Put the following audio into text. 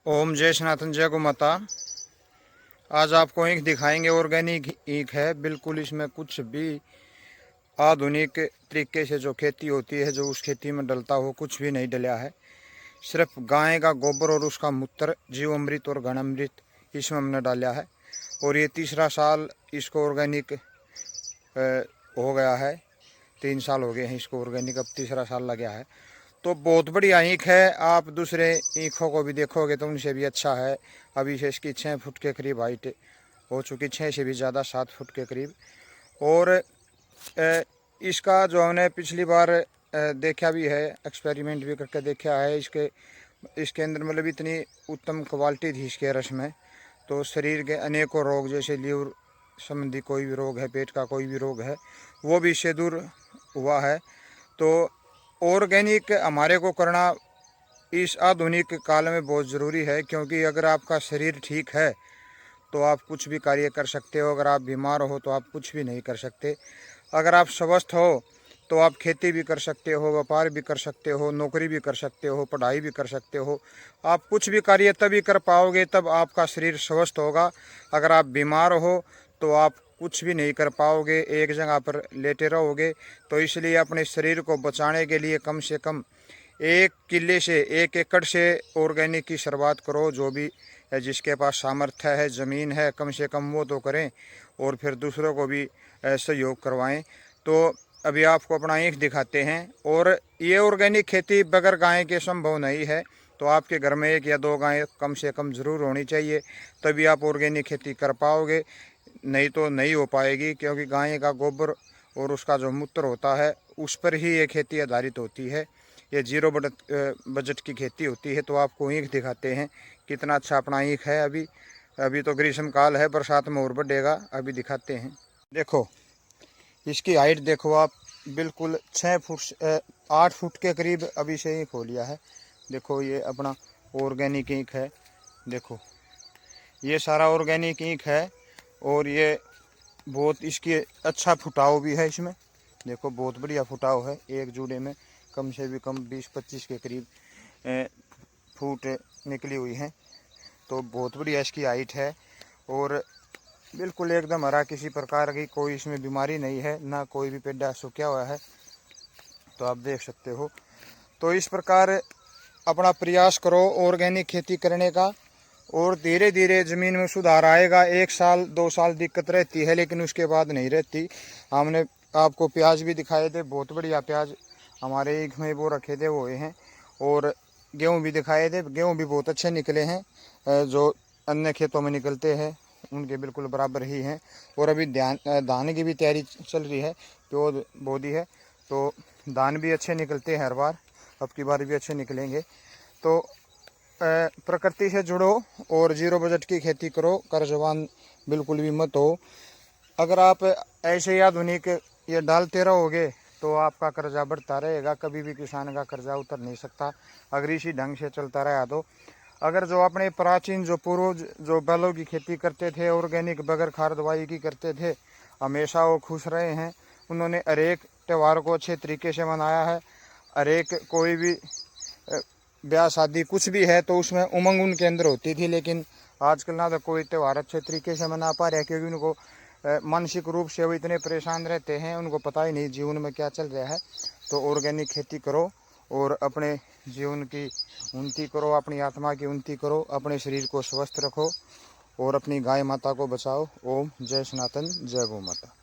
ओम जय सनातन जय गौ माता। आज आपको ईख दिखाएंगे, ऑर्गेनिक ईख है बिल्कुल। इसमें कुछ भी आधुनिक तरीके से जो खेती होती है, जो उस खेती में डलता हो, कुछ भी नहीं डला है। सिर्फ गाय का गोबर और उसका मूत्र, जीव अमृत और घन अमृत इसमें हमने डाला है। और ये तीसरा साल इसको ऑर्गेनिक हो गया है। 3 साल हो गए हैं इसको ऑर्गेनिक, अब तीसरा साल लग गया है। तो बहुत बढ़िया ईख है। आप दूसरे ईखों को भी देखोगे तो उनसे भी अच्छा है। अभी से इसकी 6 फुट के करीब हाइट हो चुकी, 6 से भी ज़्यादा, 7 फुट के करीब। और इसका जो हमने पिछली बार देखा भी है, एक्सपेरिमेंट भी करके देखा है। इसके अंदर मतलब इतनी उत्तम क्वालिटी थी इसके रस में, तो शरीर के अनेकों रोग, जैसे लीवर संबंधी कोई भी रोग है, पेट का कोई भी रोग है, वो भी इससे दूर हुआ है। तो ऑर्गेनिक हमारे को करना इस आधुनिक काल में बहुत ज़रूरी है, क्योंकि अगर आपका शरीर ठीक है तो आप कुछ भी कार्य कर सकते हो। अगर आप बीमार हो तो आप कुछ भी नहीं कर सकते। अगर आप स्वस्थ हो तो आप खेती भी कर सकते हो, व्यापार भी कर सकते हो, नौकरी भी कर सकते हो, पढ़ाई भी कर सकते हो। आप कुछ भी कार्य तभी कर पाओगे तब आपका शरीर स्वस्थ होगा। अगर आप बीमार हो तो आप कुछ भी नहीं कर पाओगे, एक जगह पर लेटे रहोगे। तो इसलिए अपने शरीर को बचाने के लिए कम से कम 1 किले से 1 एकड़ से ऑर्गेनिक की शुरुआत करो। जो भी जिसके पास सामर्थ्य है, ज़मीन है, कम से कम वो तो करें, और फिर दूसरों को भी सहयोग करवाएं। तो अभी आपको अपना ईख दिखाते हैं। और ये ऑर्गेनिक खेती बगैर गाय के संभव नहीं है। तो आपके घर में 1 या 2 गाय कम से कम ज़रूर होनी चाहिए, तभी आप ऑर्गेनिक खेती कर पाओगे। नहीं तो नहीं हो पाएगी, क्योंकि गाय का गोबर और उसका जो मूत्र होता है उस पर ही ये खेती आधारित होती है। ये जीरो बजट की खेती होती है। तो आपको ईख दिखाते हैं कितना अच्छा अपना ईख है। अभी तो ग्रीष्म काल है, बरसात में और बढ़ेगा। अभी दिखाते हैं। देखो इसकी हाइट देखो आप, बिल्कुल 6 फुट 8 फुट के करीब अभी से ईख हो लिया है। देखो ये अपना ऑर्गेनिक ईख है। देखो ये सारा ऑर्गेनिक ईख है। और ये बहुत इसकी अच्छा फुटाव भी है इसमें। देखो बहुत बढ़िया फुटाव है। एक जूड़े में कम से भी कम 20-25 के करीब फूट निकली हुई हैं। तो बहुत बढ़िया इसकी हाइट है। और बिल्कुल एकदम हरा, किसी प्रकार की कोई इसमें बीमारी नहीं है, ना कोई भी पेड़ा सूखा हुआ है। तो आप देख सकते हो। तो इस प्रकार अपना प्रयास करो ऑर्गेनिक खेती करने का, और धीरे धीरे ज़मीन में सुधार आएगा। 1 साल 2 साल दिक्कत रहती है, लेकिन उसके बाद नहीं रहती। हमने आपको प्याज भी दिखाए थे, बहुत बढ़िया प्याज हमारे ईख में वो रखे थे, वो हैं। और गेहूँ भी दिखाए थे, गेहूँ भी बहुत अच्छे निकले हैं। जो अन्य खेतों में निकलते हैं उनके बिल्कुल बराबर ही हैं। और अभी धान की भी तैयारी चल रही है, प्योर बोदी है। तो धान भी अच्छे निकलते हैं हर बार, अब की बार भी अच्छे निकलेंगे। तो प्रकृति से जुड़ो और जीरो बजट की खेती करो, कर्जवान बिल्कुल भी मत हो। अगर आप ऐसे ही आधुनिक ये डालते रहोगे तो आपका कर्जा बढ़ता रहेगा, कभी भी किसान का कर्जा उतर नहीं सकता अगर इसी ढंग से चलता रहा। तो अगर जो अपने प्राचीन जो पूर्वज जो बैलों की खेती करते थे, ऑर्गेनिक बगैर खाद दवाई की करते थे, हमेशा वो खुश रहे हैं। उन्होंने हर एक त्यौहार को अच्छे तरीके से मनाया है। हर एक कोई भी ब्याह शादी कुछ भी है तो उसमें उमंग उनके अंदर होती थी। लेकिन आजकल ना तो कोई त्यौहार अच्छे तरीके से मना पा रहे, क्योंकि उनको मानसिक रूप से वो इतने परेशान रहते हैं, उनको पता ही नहीं जीवन में क्या चल रहा है। तो ऑर्गेनिक खेती करो और अपने जीवन की उन्नति करो, अपनी आत्मा की उन्नति करो, अपने शरीर को स्वस्थ रखो और अपनी गाय माता को बचाओ। ओम जय सनातन जय गौ माता।